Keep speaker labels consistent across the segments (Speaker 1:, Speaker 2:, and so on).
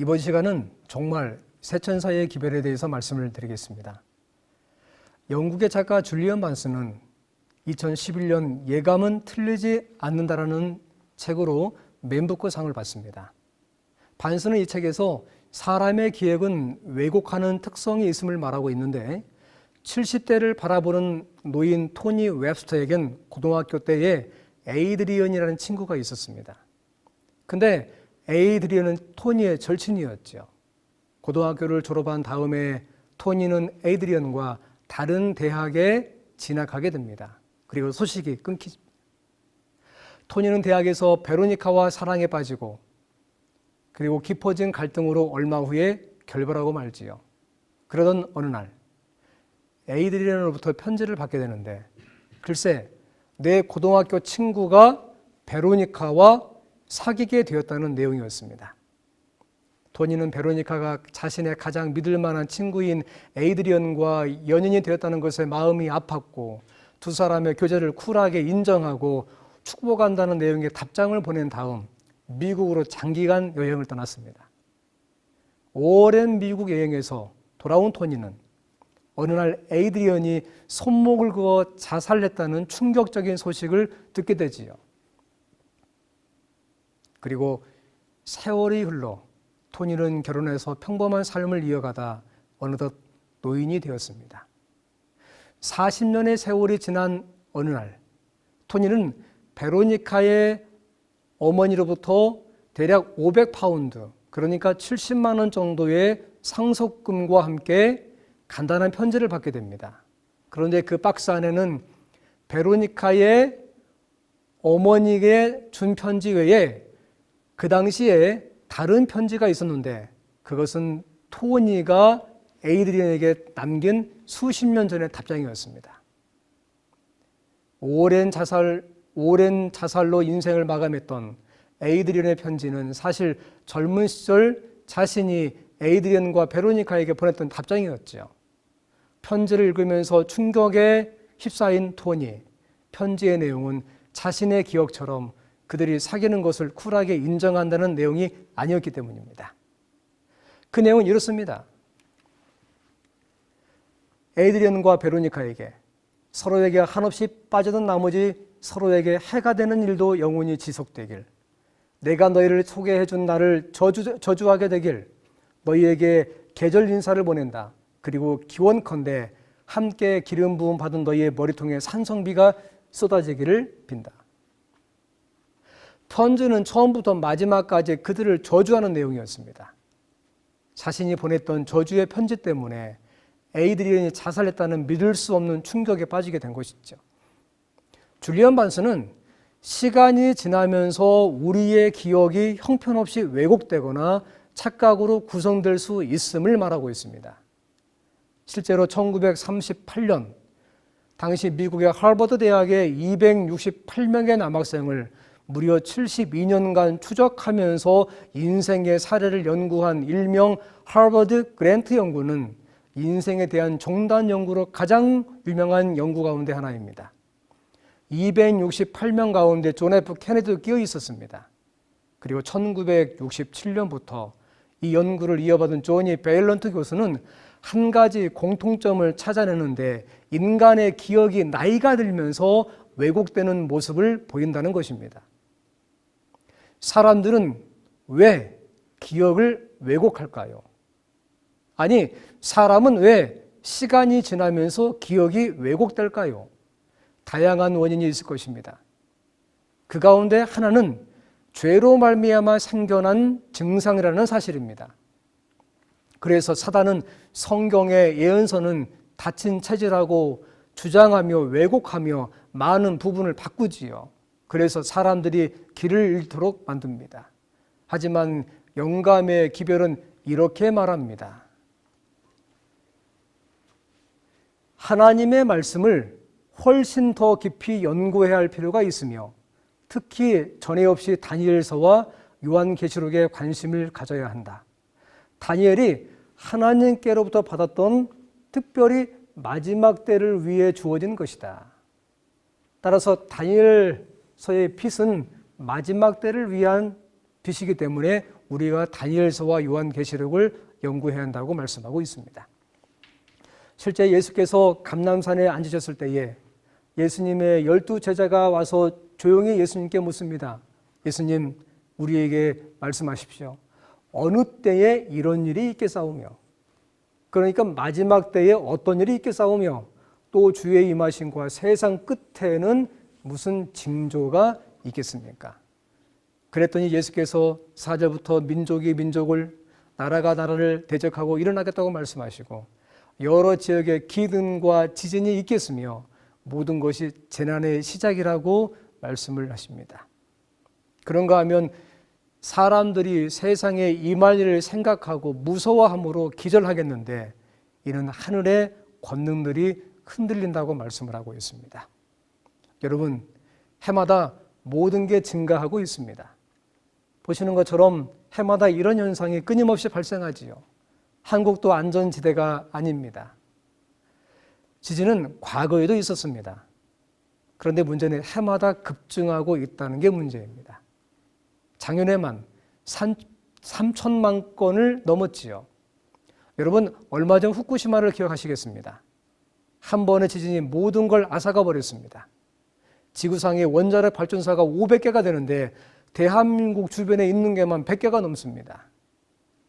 Speaker 1: 이번 시간은 정말 새천사의 기별에 대해서 말씀을 드리겠습니다. 영국의 작가 줄리언 반스는 2011년 예감은 틀리지 않는다라는 책으로 맨부커상을 받습니다. 반스는 이 책에서 사람의 기획은 왜곡하는 특성이 있음을 말하고 있는데 70대를 바라보는 노인 토니 웹스터에겐 고등학교 때에 에이드리언이라는 친구가 있었습니다. 근데 에이드리언은 토니의 절친이었죠. 고등학교를 졸업한 다음에 토니는 에이드리언과 다른 대학에 진학하게 됩니다. 그리고 소식이 끊기죠. 토니는 대학에서 베로니카와 사랑에 빠지고 그리고 깊어진 갈등으로 얼마 후에 결별하고 말지요. 그러던 어느 날 에이드리언으로부터 편지를 받게 되는데 글쎄 내 고등학교 친구가 베로니카와 사귀게 되었다는 내용이었습니다. 토니는 베로니카가 자신의 가장 믿을 만한 친구인 에이드리언과 연인이 되었다는 것에 마음이 아팠고 두 사람의 교제를 쿨하게 인정하고 축복한다는 내용의 답장을 보낸 다음 미국으로 장기간 여행을 떠났습니다. 오랜 미국 여행에서 돌아온 토니는 어느 날 에이드리언이 손목을 그어 자살했다는 충격적인 소식을 듣게 되지요. 그리고 세월이 흘러 토니는 결혼해서 평범한 삶을 이어가다 어느덧 노인이 되었습니다. 40년의 세월이 지난 어느 날 토니는 베로니카의 어머니로부터 대략 500파운드, 그러니까 70만 원 정도의 상속금과 함께 간단한 편지를 받게 됩니다. 그런데 그 박스 안에는 베로니카의 어머니에게 준 편지 외에 그 당시에 다른 편지가 있었는데 그것은 토니가 에이드리언에게 남긴 수십 년 전의 답장이었습니다. 오랜 자살로 인생을 마감했던 에이드리언의 편지는 사실 젊은 시절 자신이 에이드리언과 베로니카에게 보냈던 답장이었죠. 편지를 읽으면서 충격에 휩싸인 토니, 편지의 내용은 자신의 기억처럼 그들이 사귀는 것을 쿨하게 인정한다는 내용이 아니었기 때문입니다. 그 내용은 이렇습니다. 에이드리언과 베로니카에게 서로에게 한없이 빠져든 나머지 서로에게 해가 되는 일도 영원히 지속되길, 내가 너희를 소개해준 나를 저주하게 되길, 너희에게 계절 인사를 보낸다. 그리고 기원컨대 함께 기름 부음 받은 너희의 머리통에 산성비가 쏟아지기를 빈다. 편지는 처음부터 마지막까지 그들을 저주하는 내용이었습니다. 자신이 보냈던 저주의 편지 때문에 에이드리언이 자살했다는 믿을 수 없는 충격에 빠지게 된 것이죠. 줄리언 반스는 시간이 지나면서 우리의 기억이 형편없이 왜곡되거나 착각으로 구성될 수 있음을 말하고 있습니다. 실제로 1938년 당시 미국의 하버드 대학의 268명의 남학생을 무려 72년간 추적하면서 인생의 사례를 연구한 일명 하버드 그랜트 연구는 인생에 대한 종단 연구로 가장 유명한 연구 가운데 하나입니다. 268명 가운데 존 F 케네디도 끼어 있었습니다. 그리고 1967년부터 이 연구를 이어받은 조니 베일런트 교수는 한 가지 공통점을 찾아내는데 인간의 기억이 나이가 들면서 왜곡되는 모습을 보인다는 것입니다. 사람들은 왜 기억을 왜곡할까요? 아니, 사람은 왜 시간이 지나면서 기억이 왜곡될까요? 다양한 원인이 있을 것입니다. 그 가운데 하나는 죄로 말미암아 생겨난 증상이라는 사실입니다. 그래서 사단은 성경의 예언서는 닫힌 체질하고 주장하며 왜곡하며 많은 부분을 바꾸지요. 그래서 사람들이 길을 잃도록 만듭니다. 하지만 영감의 기별은 이렇게 말합니다. 하나님의 말씀을 훨씬 더 깊이 연구해야 할 필요가 있으며 특히 전에 없이 다니엘서와 요한계시록에 관심을 가져야 한다. 다니엘이 하나님께로부터 받았던 특별히 마지막 때를 위해 주어진 것이다. 따라서 다니엘서의 빛은 마지막 때를 위한 빛이기 때문에 우리가 다니엘서와 요한계시록을 연구해야 한다고 말씀하고 있습니다. 실제 예수께서 감람산에 앉으셨을 때에 예수님의 12 제자가 와서 조용히 예수님께 묻습니다. 예수님, 우리에게 말씀하십시오. 어느 때에 이런 일이 있겠사오며, 그러니까 마지막 때에 어떤 일이 있겠사오며, 또 주의 임하심과 세상 끝에는 무슨 징조가 있겠습니까? 그랬더니 예수께서 4절부터 민족이 민족을, 나라가 나라를 대적하고 일어나겠다고 말씀하시고, 여러 지역에 기근과 지진이 있겠으며 모든 것이 재난의 시작이라고 말씀을 하십니다. 그런가 하면 사람들이 세상에 임할 일을 생각하고 무서워함으로 기절하겠는데, 이는 하늘의 권능들이 흔들린다고 말씀을 하고 있습니다. 여러분, 해마다 모든 게 증가하고 있습니다. 보시는 것처럼 해마다 이런 현상이 끊임없이 발생하지요. 한국도 안전지대가 아닙니다. 지진은 과거에도 있었습니다. 그런데 문제는 해마다 급증하고 있다는 게 문제입니다. 작년에만 3천만 건을 넘었지요. 여러분, 얼마 전 후쿠시마를 기억하시겠습니다. 한 번의 지진이 모든 걸 앗아가 버렸습니다. 지구상의 원자력 발전소가 500개가 되는데 대한민국 주변에 있는 게만 100개가 넘습니다.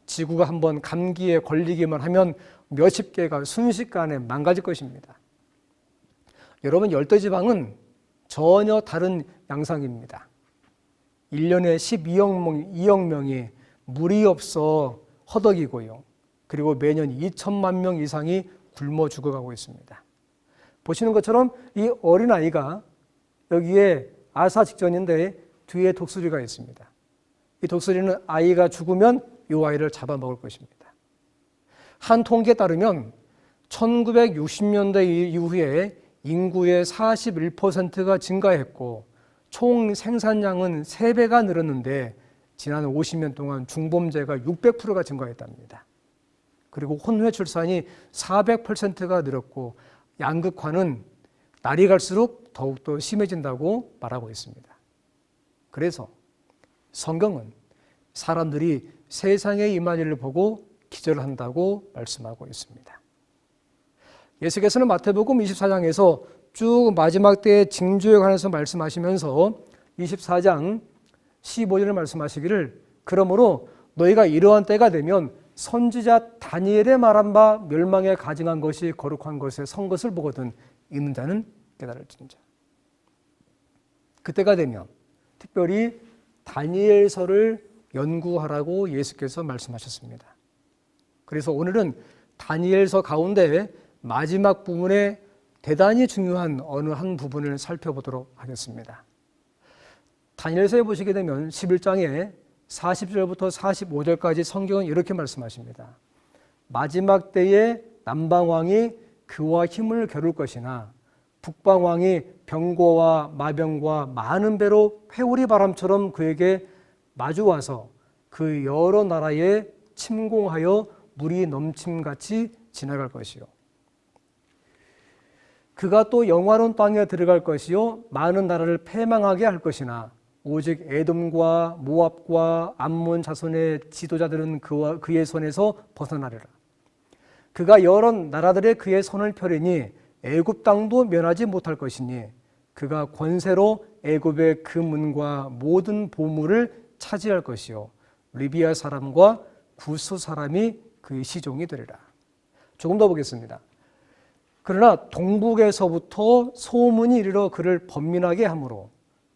Speaker 1: 지구가 한번 감기에 걸리기만 하면 몇십 개가 순식간에 망가질 것입니다. 여러분, 열대지방은 전혀 다른 양상입니다. 1년에 12억 명이 물이 없어 허덕이고요. 그리고 매년 2천만 명 이상이 굶어 죽어가고 있습니다. 보시는 것처럼 이 어린아이가 여기에 아사 직전인데 뒤에 독수리가 있습니다. 이 독수리는 아이가 죽으면 이 아이를 잡아먹을 것입니다. 한 통계에 따르면 1960년대 이후에 인구의 41%가 증가했고 총 생산량은 3배가 늘었는데 지난 50년 동안 중범죄가 600%가 증가했답니다. 그리고 혼외 출산이 400%가 늘었고 양극화는 날이 갈수록 더욱더 심해진다고 말하고 있습니다. 그래서 성경은 사람들이 세상에 임한 일을 보고 기절한다고 말씀하고 있습니다. 예수께서는 마태복음 24장에서 쭉 마지막 때의 징조에 관해서 말씀하시면서 24장 15절을 말씀하시기를, 그러므로 너희가 이러한 때가 되면 선지자 다니엘의 말한 바 멸망에 가증한 것이 거룩한 것에 선 것을 보거든 있는 자는 깨달을지니라. 그때가 되면 특별히 다니엘서를 연구하라고 예수께서 말씀하셨습니다. 그래서 오늘은 다니엘서 가운데 마지막 부분에 대단히 중요한 어느 한 부분을 살펴보도록 하겠습니다. 다니엘서에 보시게 되면 11장에 40절부터 45절까지 성경은 이렇게 말씀하십니다. 마지막 때에 남방왕이 그와 힘을 겨룰 것이나 북방왕이 병거와 마병과 많은 배로 회오리 바람처럼 그에게 마주와서 그 여러 나라에 침공하여 물이 넘침같이 지나갈 것이요. 그가 또 영화로운 땅에 들어갈 것이요 많은 나라를 패망하게 할 것이나 오직 에돔과 모압과 암몬 자손의 지도자들은 그의 손에서 벗어나리라. 그가 여러 나라들의 그의 손을 펴리니 애굽 땅도 면하지 못할 것이니 그가 권세로 애굽의 그 문과 모든 보물을 차지할 것이요 리비아 사람과 구스 사람이 그의 시종이 되리라. 조금 더 보겠습니다. 그러나 동북에서부터 소문이 이르러 그를 번민하게 하므로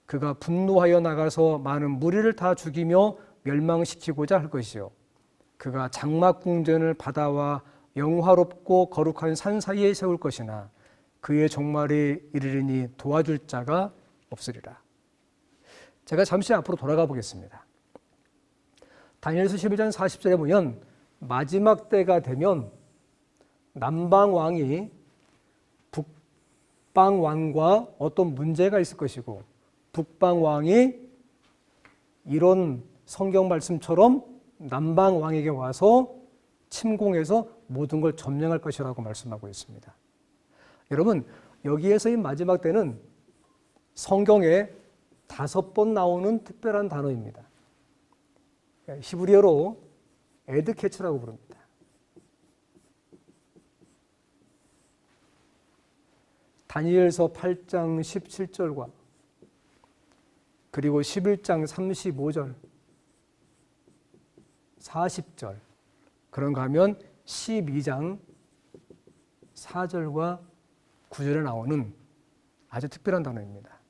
Speaker 1: 그가 분노하여 나가서 많은 무리를 다 죽이며 멸망시키고자 할 것이요 그가 장막궁전을 바다와 영화롭고 거룩한 산 사이에 세울 것이나 그의 종말에 이르리니 도와줄 자가 없으리라. 제가 잠시 앞으로 돌아가 보겠습니다. 다니엘서 11장 40절에 보면 마지막 때가 되면 남방왕이 북방왕과 어떤 문제가 있을 것이고 북방왕이 이런 성경 말씀처럼 남방왕에게 와서 침공해서 모든 걸 점령할 것이라고 말씀하고 있습니다. 여러분, 여기에서 이 마지막 때는 성경에 5번 나오는 특별한 단어입니다. 히브리어로 에드케츠라고 부릅니다. 다니엘서 8장 17절과 그리고 11장 35절, 40절, 그런가 하면 12장 4절과 9절에 나오는 아주 특별한 단어입니다.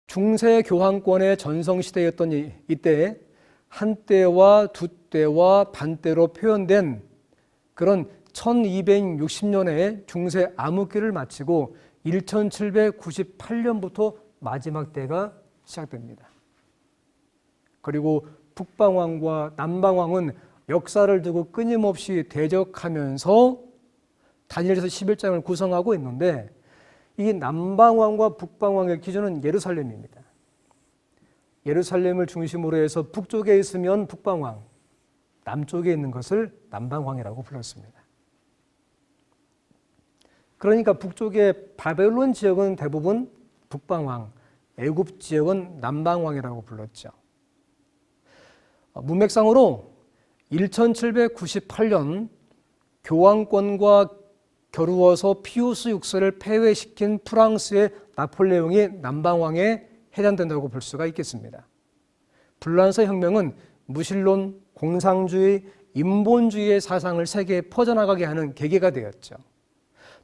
Speaker 1: 중세 교황권의 전성시대였던 이때 한때와 두때와 반때로 표현된 그런 1260년의 중세 암흑기를 마치고 1798년부터 마지막 때가 시작됩니다. 그리고 북방왕과 남방왕은 역사를 두고 끊임없이 대적하면서 다니엘서 11장을 구성하고 있는데 이 남방왕과 북방왕의 기준은 예루살렘입니다. 예루살렘을 중심으로 해서 북쪽에 있으면 북방왕, 남쪽에 있는 것을 남방왕이라고 불렀습니다. 그러니까 북쪽의 바벨론 지역은 대부분 북방왕, 애굽 지역은 남방왕이라고 불렀죠. 문맥상으로 1798년 교황권과 겨루어서 피우스 6세를 폐회시킨 프랑스의 나폴레옹이 남방왕에 해당된다고 볼 수가 있겠습니다. 불란서 혁명은 무신론, 공상주의, 인본주의의 사상을 세계에 퍼져나가게 하는 계기가 되었죠.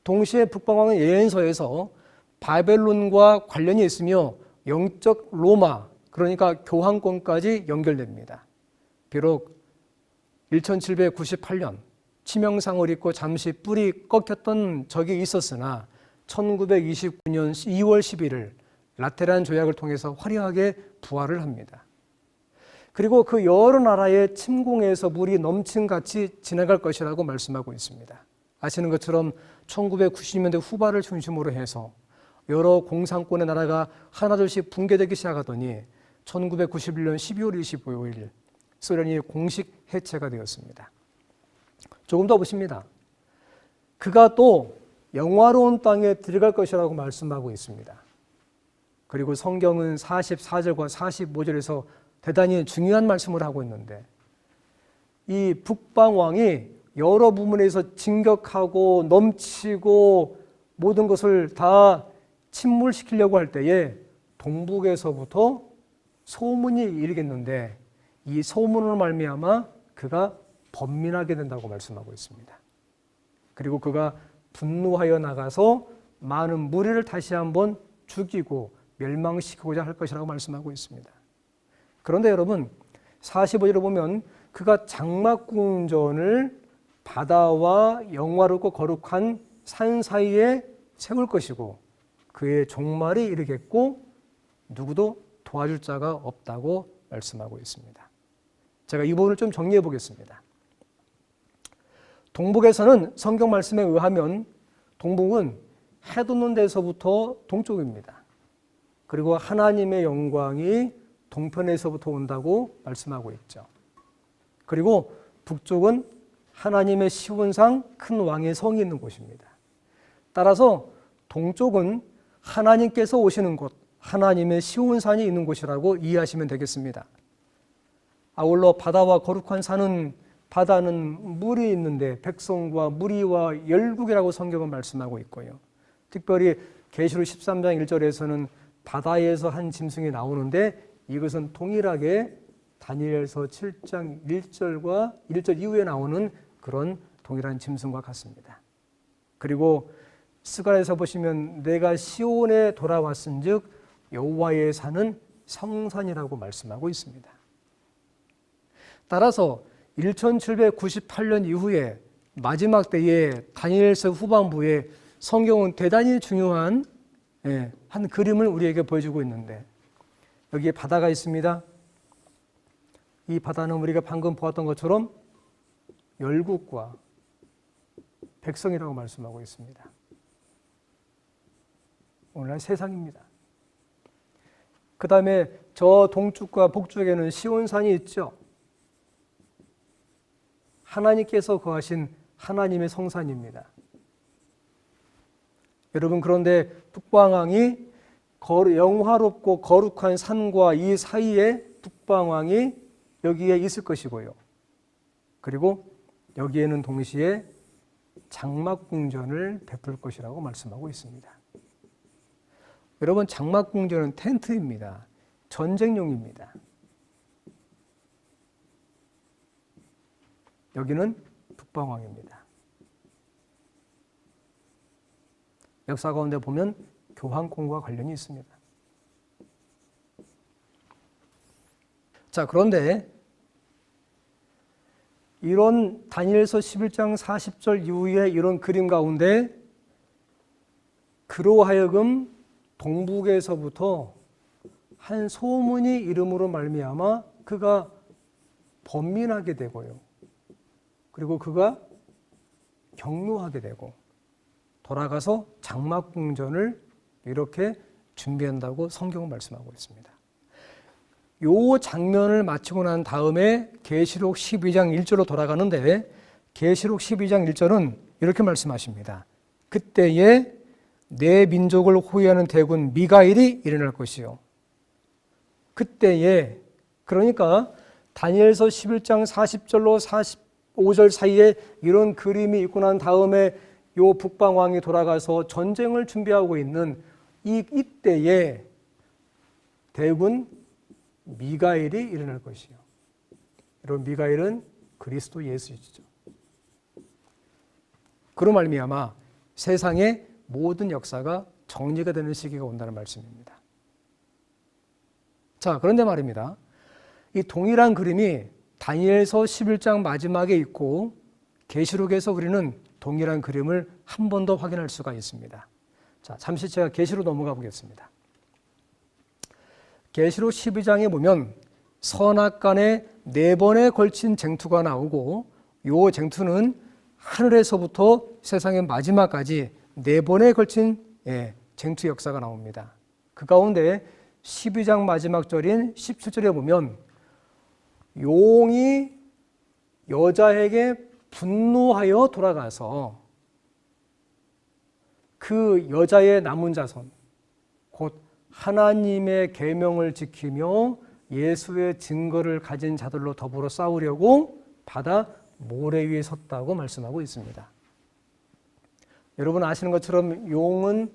Speaker 1: 동시에 북방왕은 예언서에서 바벨론과 관련이 있으며 영적 로마, 그러니까 교황권까지 연결됩니다. 비록 1798년 치명상을 입고 잠시 뿔이 꺾였던 적이 있었으나 1929년 2월 11일 라테란 조약을 통해서 화려하게 부활을 합니다. 그리고 그 여러 나라의 침공에서 물이 넘친같이 지나갈 것이라고 말씀하고 있습니다. 아시는 것처럼 1990년대 후반을 중심으로 해서 여러 공산권의 나라가 하나둘씩 붕괴되기 시작하더니 1991년 12월 25일 소련이 공식 해체가 되었습니다. 조금 더 보십니다. 그가 또 영화로운 땅에 들어갈 것이라고 말씀하고 있습니다. 그리고 성경은 44절과 45절에서 대단히 중요한 말씀을 하고 있는데 이 북방왕이 여러 부분에서 진격하고 넘치고 모든 것을 다 침몰시키려고 할 때에 동북에서부터 소문이 일겠는데 이 소문으로 말미암아 그가 번민하게 된다고 말씀하고 있습니다. 그리고 그가 분노하여 나가서 많은 무리를 다시 한번 죽이고 멸망시키고자 할 것이라고 말씀하고 있습니다. 그런데 여러분 45절에 보면 그가 장막궁전을 바다와 영화롭고 거룩한 산 사이에 세울 것이고 그의 종말이 이르겠고 누구도 도와줄 자가 없다고 말씀하고 있습니다. 제가 이 부분을 좀 정리해 보겠습니다. 동북에서는 성경 말씀에 의하면 동북은 해 돋는 데서부터 동쪽입니다. 그리고 하나님의 영광이 동편에서부터 온다고 말씀하고 있죠. 그리고 북쪽은 하나님의 시온상 큰 왕의 성이 있는 곳입니다. 따라서 동쪽은 하나님께서 오시는 곳, 하나님의 시온산이 있는 곳이라고 이해하시면 되겠습니다. 아울러 바다와 거룩한 산은 바다는 물이 있는데 백성과 무리와 열국이라고 성경은 말씀하고 있고요. 특별히 계시록 13장 1절에서는 바다에서 한 짐승이 나오는데 이것은 동일하게 다니엘서 7장 1절과 1절 이후에 나오는 그런 동일한 짐승과 같습니다. 그리고 스가랴에서 보시면 내가 시온에 돌아왔은즉 여호와의 산은 성산이라고 말씀하고 있습니다. 따라서 1798년 이후에 마지막 때에 다니엘서 후반부에 성경은 대단히 중요한 한 그림을 우리에게 보여주고 있는데 여기에 바다가 있습니다. 이 바다는 우리가 방금 보았던 것처럼 열국과 백성이라고 말씀하고 있습니다. 오늘날 세상입니다. 그 다음에 저 동쪽과 북쪽에는 시온산이 있죠. 하나님께서 거하신 하나님의 성산입니다. 여러분 그런데 북방왕이 영화롭고 거룩한 산과 이 사이에 북방왕이 여기에 있을 것이고요. 그리고 여기에는 동시에 장막궁전을 베풀 것이라고 말씀하고 있습니다. 여러분, 장막궁전은 텐트입니다. 전쟁용입니다. 여기는 북방왕입니다. 역사 가운데 보면 교황궁과 관련이 있습니다. 자, 그런데 이런 다니엘서 11장 40절 이후에 이런 그림 가운데 그로 하여금 동북에서부터 한 소문이 이름으로 말미암아 그가 번민하게 되고요. 그리고 그가 격노하게 되고 돌아가서 장막궁전을 이렇게 준비한다고 성경은 말씀하고 있습니다. 요 장면을 마치고 난 다음에 계시록 12장 1절로 돌아가는데 계시록 12장 1절은 이렇게 말씀하십니다. 그때에 내 민족을 호위하는 대군 미가엘이 일어날 것이요. 그때에, 그러니까 다니엘서 11장 40절로 45절 사이에 이런 그림이 있고 난 다음에 요 북방왕이 돌아가서 전쟁을 준비하고 있는 이때에 대군 미가엘이 일어날 것이요. 여러분, 미가엘은 그리스도 예수이죠. 그로 말미암아 세상의 모든 역사가 정리가 되는 시기가 온다는 말씀입니다. 자, 그런데 말입니다. 이 동일한 그림이 다니엘서 11장 마지막에 있고 계시록에서 우리는 동일한 그림을 한 번 더 확인할 수가 있습니다. 자, 잠시 제가 계시로 넘어가 보겠습니다. 계시록 12장에 보면 선악간에 4번에 걸친 쟁투가 나오고 이 쟁투는 하늘에서부터 세상의 마지막까지 4번에 걸친 쟁투 역사가 나옵니다. 그 가운데 12장 마지막 절인 17절에 보면 용이 여자에게 분노하여 돌아가서 그 여자의 남은 자손 곧 하나님의 계명을 지키며 예수의 증거를 가진 자들로 더불어 싸우려고 바다 모래 위에 섰다고 말씀하고 있습니다. 여러분 아시는 것처럼 용은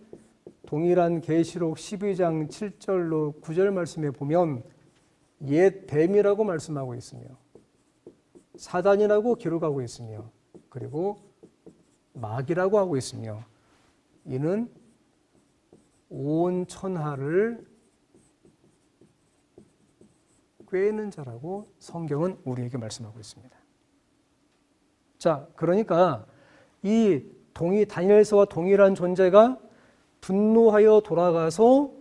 Speaker 1: 동일한 계시록 12장 7절로 9절 말씀에 보면 옛 뱀이라고 말씀하고 있으며 사단이라고 기록하고 있으며 그리고 마귀라고 하고 있으며 이는 온 천하를 꿰는 자라고 성경은 우리에게 말씀하고 있습니다. 자, 그러니까 이 다니엘서와 동일한 존재가 분노하여 돌아가서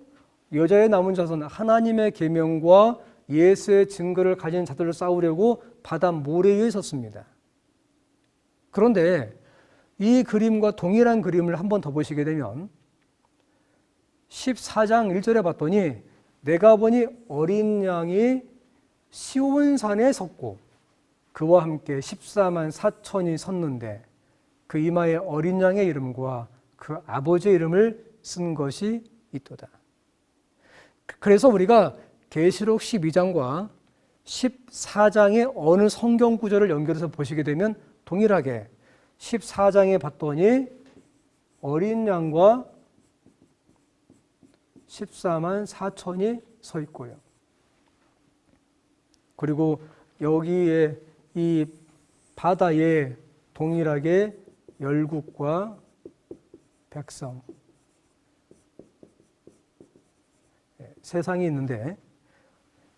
Speaker 1: 여자의 남은 자손 하나님의 계명과 예수의 증거를 가진 자들을 싸우려고 바다 모래 위에 섰습니다. 그런데 이 그림과 동일한 그림을 한 번 더 보시게 되면 14장 1절에 봤더니 내가 보니 어린 양이 시온산에 섰고 그와 함께 14만 4천이 섰는데 그 이마에 어린 양의 이름과 그 아버지의 이름을 쓴 것이 있도다. 그래서 우리가 계시록 12장과 14장의 어느 성경 구절을 연결해서 보시게 되면 동일하게 14장에 봤더니 어린 양과 14만 4천이 서 있고요. 그리고 여기에 이 바다에 동일하게 열국과 백성 세상이 있는데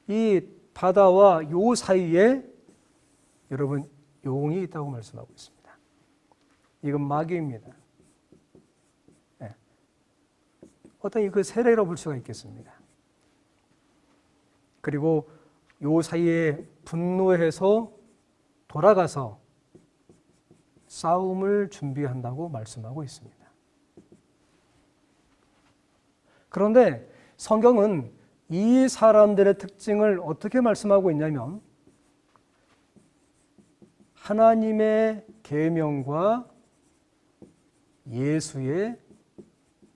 Speaker 1: 이 바다와 요 사이에 여러분 용이 있다고 말씀하고 있습니다. 이건 마귀입니다. 어떤 그 세례로 볼 수가 있겠습니다. 그리고 요 사이에 분노해서 돌아가서 싸움을 준비한다고 말씀하고 있습니다. 그런데 성경은 이 사람들의 특징을 어떻게 말씀하고 있냐면 하나님의 계명과 예수의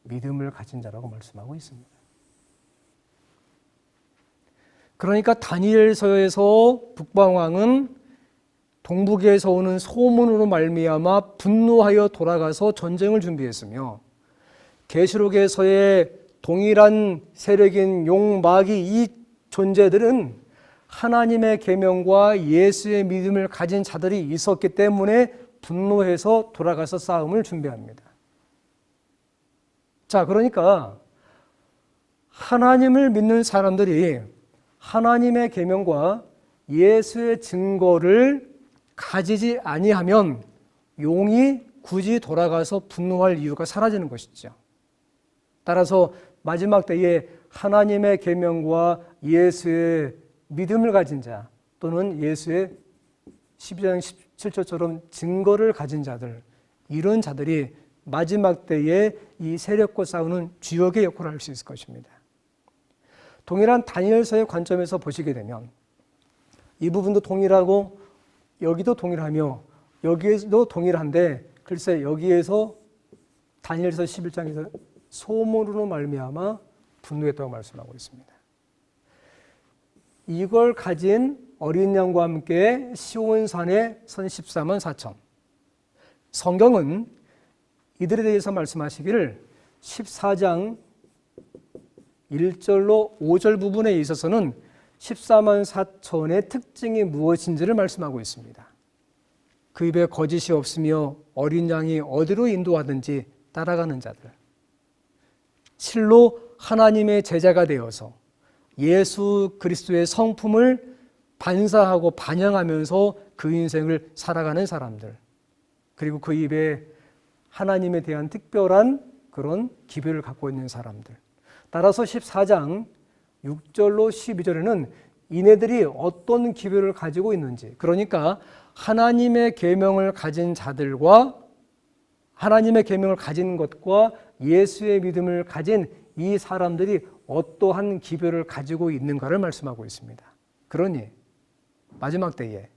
Speaker 1: 믿음을 가진 자라고 말씀하고 있습니다. 그러니까 다니엘서에서 북방왕은 동북에서 오는 소문으로 말미암아 분노하여 돌아가서 전쟁을 준비했으며, 계시록에서의 동일한 세력인 용, 마귀 이 존재들은 하나님의 계명과 예수의 믿음을 가진 자들이 있었기 때문에 분노해서 돌아가서 싸움을 준비합니다. 자, 그러니까 하나님을 믿는 사람들이 하나님의 계명과 예수의 증거를 가지지 아니하면 용이 굳이 돌아가서 분노할 이유가 사라지는 것이죠. 따라서 마지막 때에 하나님의 계명과 예수의 믿음을 가진 자, 또는 예수의 12장 17절처럼 증거를 가진 자들, 이런 자들이 마지막 때에 이 세력과 싸우는 주역의 역할을 할 수 있을 것입니다. 동일한 다니엘서의 관점에서 보시게 되면 이 부분도 동일하고 여기도 동일하며 여기에도 동일한데, 글쎄 여기에서 다니엘서 11장에서 소문으로 말미암아 분노했다고 말씀하고 있습니다. 이걸 가진 어린 양과 함께 시온산에 선 14만 4천. 성경은 이들에 대해서 말씀하시기를 14장 1절로 5절 부분에 있어서는 14만 4천의 특징이 무엇인지를 말씀하고 있습니다. 그 입에 거짓이 없으며 어린 양이 어디로 인도하든지 따라가는 자들, 실로 하나님의 제자가 되어서 예수 그리스도의 성품을 반사하고 반영하면서 그 인생을 살아가는 사람들, 그리고 그 입에 하나님에 대한 특별한 그런 기별을 갖고 있는 사람들. 따라서 14장 6절로 12절에는 이네들이 어떤 기별을 가지고 있는지, 그러니까 하나님의 계명을 가진 자들과 하나님의 계명을 가진 것과 예수의 믿음을 가진 이 사람들이 어떠한 기별을 가지고 있는가를 말씀하고 있습니다. 그러니 마지막 때에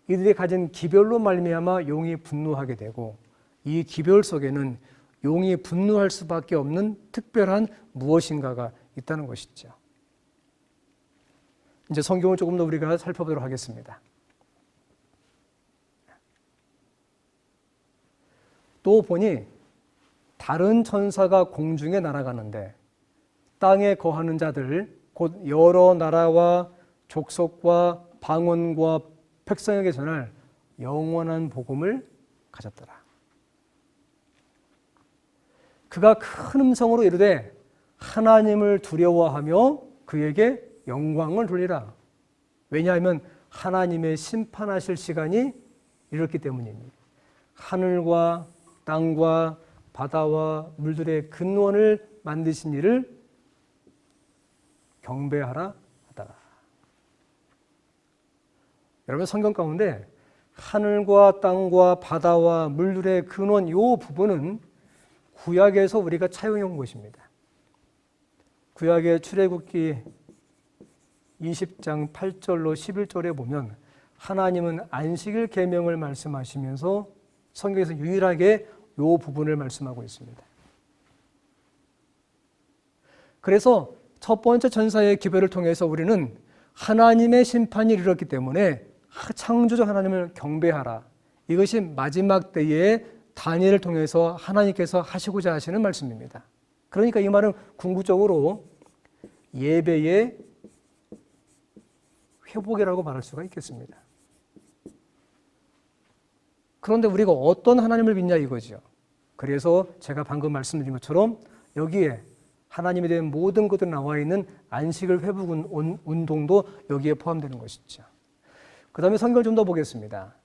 Speaker 1: 이들이 가진 기별로 말미암아 용이 분노하게 되고, 이 기별 속에는 용이 분노할 수밖에 없는 특별한 무엇인가가 있다는 것이죠. 이제 성경을 조금 더 우리가 살펴보도록 하겠습니다. 또 보니 다른 천사가 공중에 날아가는데 땅에 거하는 자들 곧 여러 나라와 족속과 방언과 백성에게 전할 영원한 복음을 가졌더라. 그가 큰 음성으로 이르되 하나님을 두려워하며 그에게 영광을 돌리라. 왜냐하면 하나님의 심판하실 시간이 이렇기 때문입니다. 하늘과 땅과 바다와 물들의 근원을 만드신 이를 경배하라 하더라. 여러분, 성경 가운데 하늘과 땅과 바다와 물들의 근원, 이 부분은 구약에서 우리가 차용해 온 것입니다. 구약의 출애굽기 20장 8절로 11절에 보면 하나님은 안식일 계명을 말씀하시면서 성경에서 유일하게 이 부분을 말씀하고 있습니다. 그래서 첫 번째 천사의 기별을 통해서 우리는 하나님의 심판이 이르렀기 때문에 창조주 하나님을 경배하라. 이것이 마지막 때에 다니엘을 통해서 하나님께서 하시고자 하시는 말씀입니다. 그러니까 이 말은 궁극적으로 예배의 회복이라고 말할 수가 있겠습니다. 그런데 우리가 어떤 하나님을 믿냐 이거죠. 그래서 제가 방금 말씀드린 것처럼 여기에 하나님에 대한 모든 것들이 나와 있는 안식을 회복 운동도 여기에 포함되는 것이죠. 그 다음에 성경을 좀 더 보겠습니다.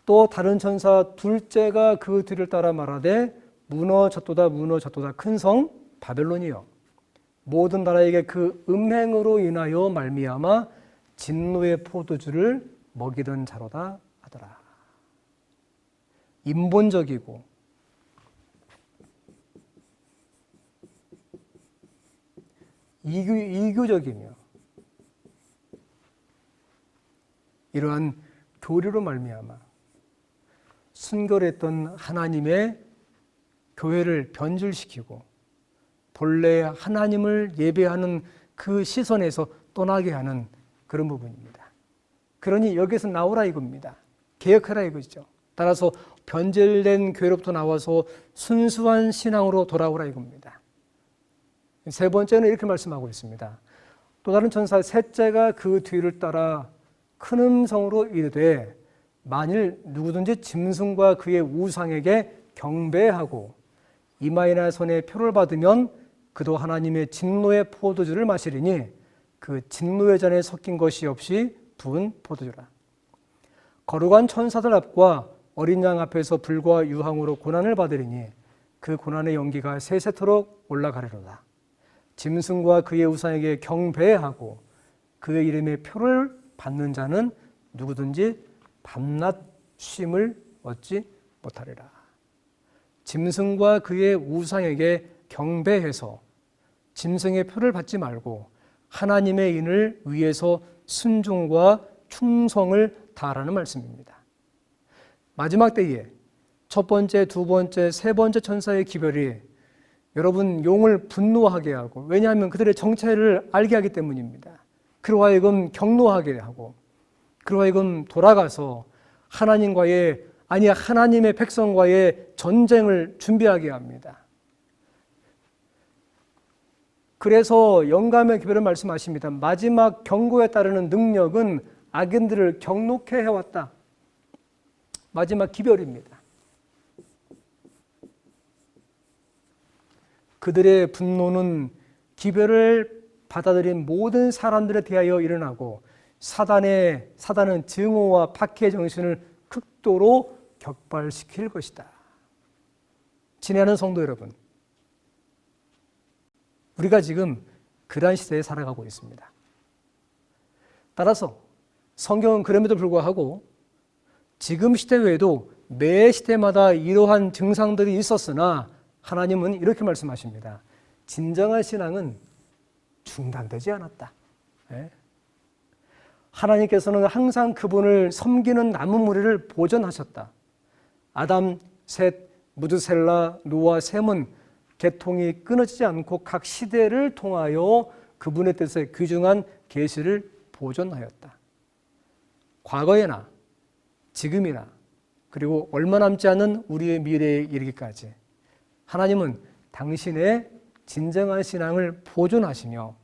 Speaker 1: 또 다른 천사 둘째가 그 뒤를 따라 말하되 무너졌도다 무너졌도다 큰 성 바벨론이여 모든 나라에게 그 음행으로 인하여 말미암아 진노의 포도주를 먹이던 자로다 하더라. 인본적이고 이교적이며 이러한 교리로 말미암아 순결했던 하나님의 교회를 변질시키고 본래 하나님을 예배하는 그 시선에서 떠나게 하는 그런 부분입니다. 그러니 여기서 나오라 이겁니다. 개혁하라 이거죠. 따라서 변절된 교회로부터 나와서 순수한 신앙으로 돌아오라 이겁니다. 세 번째는 이렇게 말씀하고 있습니다. 또 다른 천사 셋째가 그 뒤를 따라 큰 음성으로 이르되 만일 누구든지 짐승과 그의 우상에게 경배하고 이마이나 손에 표를 받으면 그도 하나님의 진노의 포도주를 마시리니 그 진노의 잔에 섞인 것이 없이 부은 포도주라. 거룩한 천사들 앞과 어린 양 앞에서 불과 유황으로 고난을 받으리니 그 고난의 연기가 세세토록 올라가리로다. 짐승과 그의 우상에게 경배하고 그의 이름의 표를 받는 자는 누구든지 밤낮 쉼을 얻지 못하리라. 짐승과 그의 우상에게 경배해서 짐승의 표를 받지 말고 하나님의 인을 위해서 순종과 충성을 다하라는 말씀입니다. 마지막 때에 첫 번째, 두 번째, 세 번째 천사의 기별이 여러분 용을 분노하게 하고, 왜냐하면 그들의 정체를 알게 하기 때문입니다. 그로 하여금 경노하게 하고, 그로 하여금 돌아가서 하나님의 백성과의 전쟁을 준비하게 합니다. 그래서 영감의 기별을 말씀하십니다. 마지막 경고에 따르는 능력은 악인들을 경노케 해왔다. 마지막 기별입니다. 그들의 분노는 기별을 받아들인 모든 사람들에 대하여 일어나고 사단은 증오와 박해의 정신을 극도로 격발시킬 것이다. 친애하는 성도 여러분, 우리가 지금 그러한 시대에 살아가고 있습니다. 따라서 성경은 그럼에도 불구하고 지금 시대 외에도 매 시대마다 이러한 증상들이 있었으나 하나님은 이렇게 말씀하십니다. 진정한 신앙은 중단되지 않았다. 하나님께서는 항상 그분을 섬기는 남은 무리를 보존하셨다. 아담, 셋, 무드셀라, 노아, 셈은 계통이 끊어지지 않고 각 시대를 통하여 그분의 뜻에 귀중한 계시를 보존하였다. 과거에나 지금이나 그리고 얼마 남지 않은 우리의 미래에 이르기까지 하나님은 당신의 진정한 신앙을 보존하시며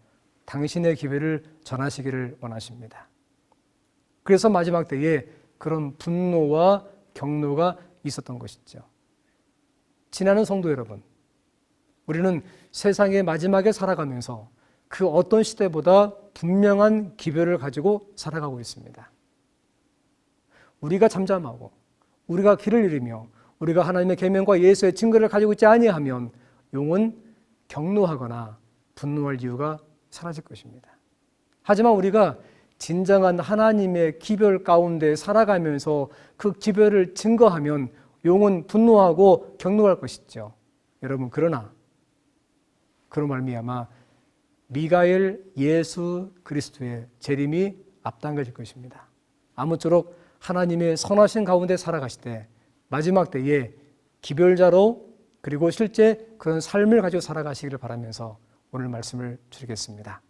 Speaker 1: 당신의 기별을 전하시기를 원하십니다. 그래서 마지막 때에 그런 분노와 경노가 있었던 것이죠. 친애하는 성도 여러분, 우리는 세상의 마지막에 살아가면서 그 어떤 시대보다 분명한 기별을 가지고 살아가고 있습니다. 우리가 잠잠하고 우리가 길을 잃으며 우리가 하나님의 계명과 예수의 증거를 가지고 있지 아니하면 영은 경노하거나 분노할 이유가 사라질 것입니다. 하지만 우리가 진정한 하나님의 기별 가운데 살아가면서 그 기별을 증거하면 영은 분노하고 경노할 것이죠. 여러분, 그러나 그로 말미암아 미가엘 예수 그리스도의 재림이 앞당겨질 것입니다. 아무쪼록 하나님의 선하신 가운데 살아가시되 마지막 때에 기별자로 그리고 실제 그런 삶을 가지고 살아가시기를 바라면서 오늘 말씀을 드리겠습니다.